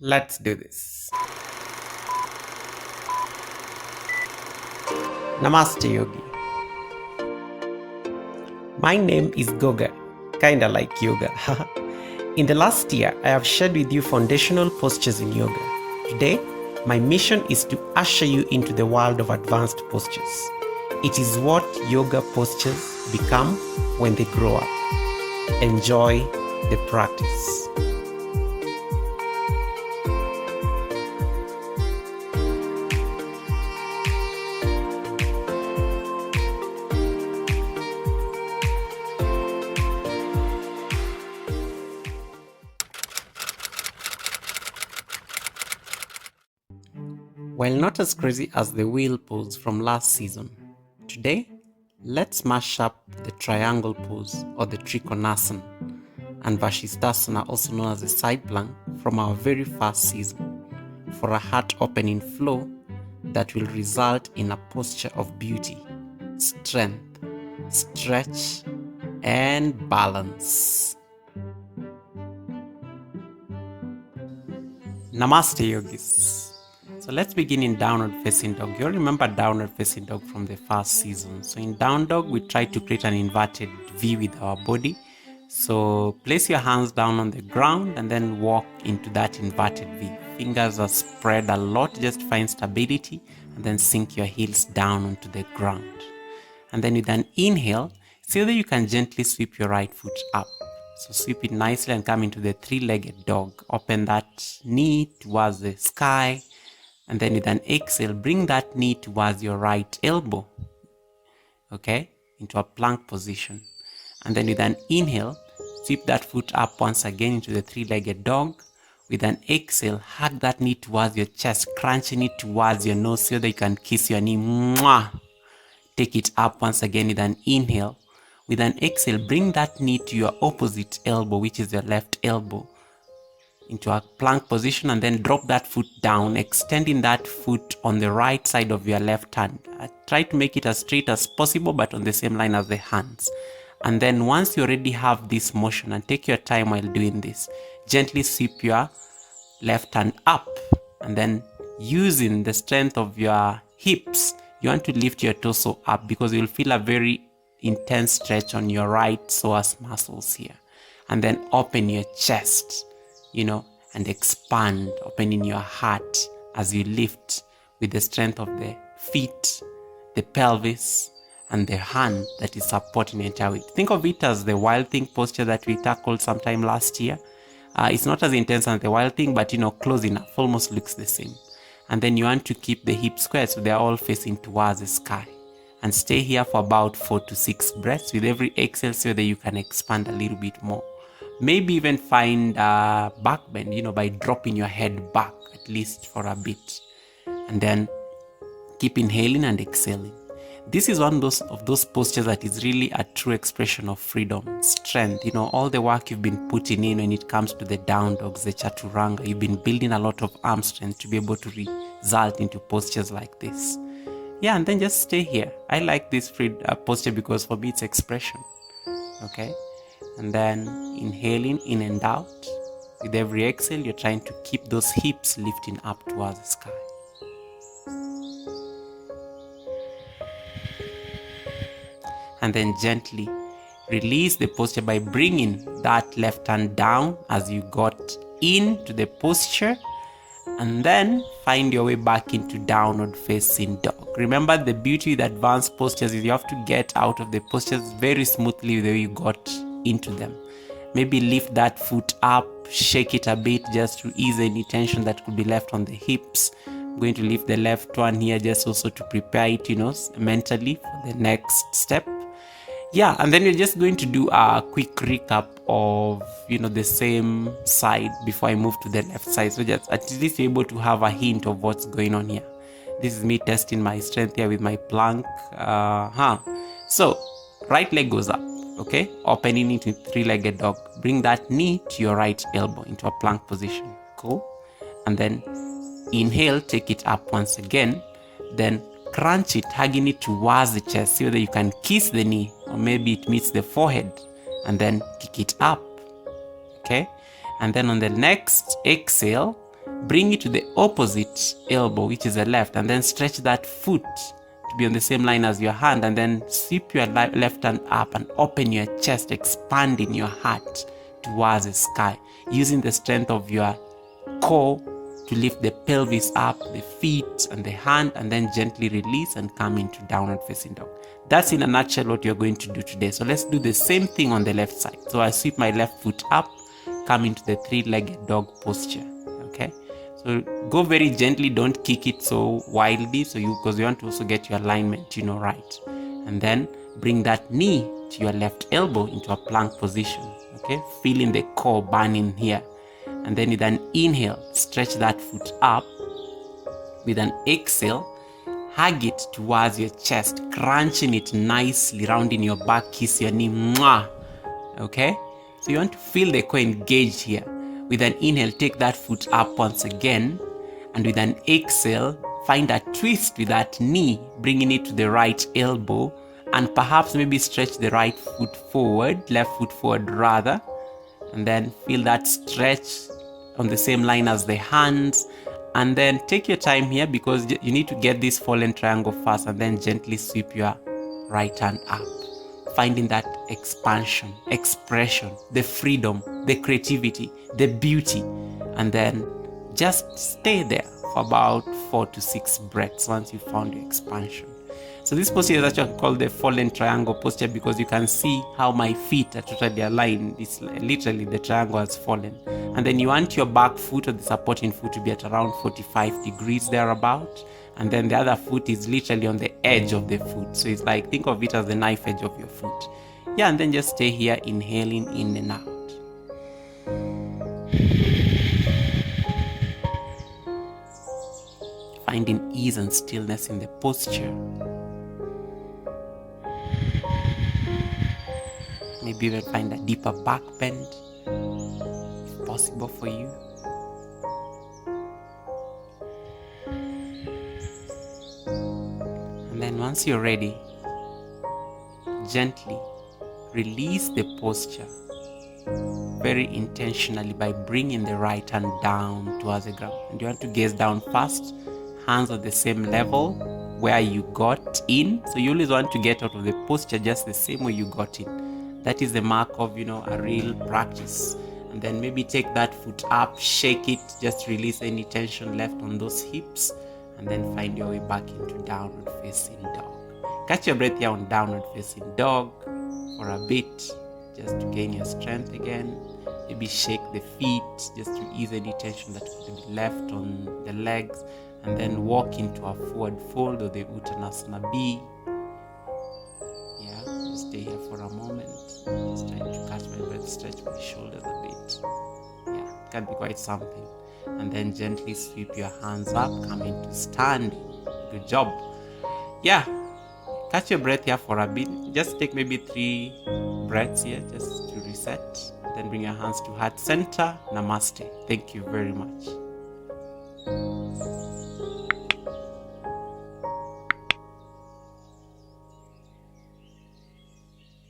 Let's do this. Namaste Yogi. My name is Goga, kinda like yoga. In the last year, I have shared with you foundational postures in yoga. Today, my mission is to usher you into the world of advanced postures. It is what yoga postures become when they grow up. Enjoy the practice. While not as crazy as the wheel pose from last season, today let's mash up the triangle pose or the Trikonasana and Vashisthasana, also known as the side plank, from our very first season for a heart-opening flow that will result in a posture of beauty, strength, stretch, and balance. Namaste Yogis. So let's begin in downward facing dog. You all remember downward facing dog from the first season. So in down dog, we try to create an inverted V with our body. So place your hands down on the ground and then walk into that inverted V. Fingers are spread a lot, just find stability and then sink your heels down onto the ground. And then with an inhale, see that you can gently sweep your right foot up. So sweep it nicely and come into the three-legged dog. Open that knee towards the sky. And then with an exhale, bring that knee towards your right elbow, okay, into a plank position. And then with an inhale, sweep that foot up once again into the three-legged dog. With an exhale, hug that knee towards your chest, crunching it towards your nose so that you can kiss your knee. Mwah! Take it up once again with an inhale. With an exhale, bring that knee to your opposite elbow, which is your left elbow, into a plank position, and then drop that foot down, extending that foot on the right side of your left hand. Try to make it as straight as possible, but on the same line as the hands. And then once you already have this motion, and take your time while doing this, gently sweep your left hand up, and then using the strength of your hips, you want to lift your torso up because you'll feel a very intense stretch on your right psoas muscles here. And then open your chest, and expand, opening your heart as you lift with the strength of the feet, the pelvis, and the hand that is supporting the entire weight. Think of it as the wild thing posture that we tackled sometime last year. It's not as intense as the wild thing, but close enough, almost looks the same. And then you want to keep the hips square so they're all facing towards the sky. And stay here for about 4 to 6 breaths with every exhale so that you can expand a little bit more. Maybe even find a backbend, by dropping your head back at least for a bit. And then keep inhaling and exhaling. This is one of those postures that is really a true expression of freedom, strength. All the work you've been putting in when it comes to the down dogs, the chaturanga, you've been building a lot of arm strength to be able to result into postures like this. Yeah, and then just stay here. I like this posture because for me it's expression. Okay? And then inhaling in and out. With every exhale, you're trying to keep those hips lifting up towards the sky. And then gently release the posture by bringing that left hand down as you got into the posture. And then find your way back into downward facing dog. Remember, the beauty with advanced postures is you have to get out of the postures very smoothly the way you got into them. Maybe lift that foot up, shake it a bit just to ease any tension that could be left on the hips. I'm going to lift the left one here just also to prepare it, mentally for the next step. Yeah, and then you're just going to do a quick recap of, the same side before I move to the left side. So just at least you're able to have a hint of what's going on here. This is me testing my strength here with my plank. So, right leg goes up, okay? Opening into three-legged dog. Bring that knee to your right elbow into a plank position. Cool. And then inhale, take it up once again. Then crunch it, hugging it towards the chest so that you can kiss the knee, or maybe it meets the forehead, and then kick it up, okay? And then on the next exhale, bring it to the opposite elbow, which is the left, and then stretch that foot to be on the same line as your hand, and then sweep your left hand up and open your chest, expanding your heart towards the sky, using the strength of your core to lift the pelvis up, the feet and the hand, and then gently release and come into downward facing dog. That's in a nutshell what you're going to do today. So let's do the same thing on the left side. So I sweep my left foot up, come into the three-legged dog posture. Okay, so go very gently, don't kick it so wildly, because you want to also get your alignment right, and then bring that knee to your left elbow into a plank position. Okay, feeling the core burning here. And then with an inhale, stretch that foot up. With an exhale, hug it towards your chest, crunching it nicely, rounding your back, kiss your knee. Mwah! Okay? So you want to feel the core engaged here. With an inhale, take that foot up once again. And with an exhale, find a twist with that knee, bringing it to the right elbow. And perhaps maybe stretch the right foot forward, left foot forward rather. And then feel that stretch on the same line as the hands, and then take your time here because you need to get this fallen triangle first, and then gently sweep your right hand up, finding that expansion, expression, the freedom, the creativity, the beauty, and then just stay there for about 4 to 6 breaths once you found your expansion. So this posture is actually called the fallen triangle posture because you can see how my feet are totally aligned. It's literally the triangle has fallen. And then you want your back foot or the supporting foot to be at around 45 degrees thereabout. And then the other foot is literally on the edge of the foot. So it's like, think of it as the knife edge of your foot. Yeah, and then just stay here, inhaling in and out. Finding ease and stillness in the posture. Maybe even find a deeper back bend, if possible for you. And then once you're ready, gently release the posture very intentionally by bringing the right hand down towards the ground. And you want to gaze down first, hands at the same level where you got in. So you always want to get out of the posture just the same way you got in. That is the mark of, a real practice. And then maybe take that foot up, shake it, just release any tension left on those hips, and then find your way back into downward facing dog. Catch your breath here on downward facing dog for a bit, just to gain your strength again. Maybe shake the feet, just to ease any tension that could be left on the legs, and then walk into a forward fold or the Uttanasana B. Stay here for a moment, just trying to catch my breath, stretch my shoulders a bit. Yeah, it can be quite something. And then gently sweep your hands up, come into standing. Good job. Yeah, catch your breath here for a bit. Just take maybe 3 breaths here just to reset. Then bring your hands to heart center. Namaste. Thank you very much.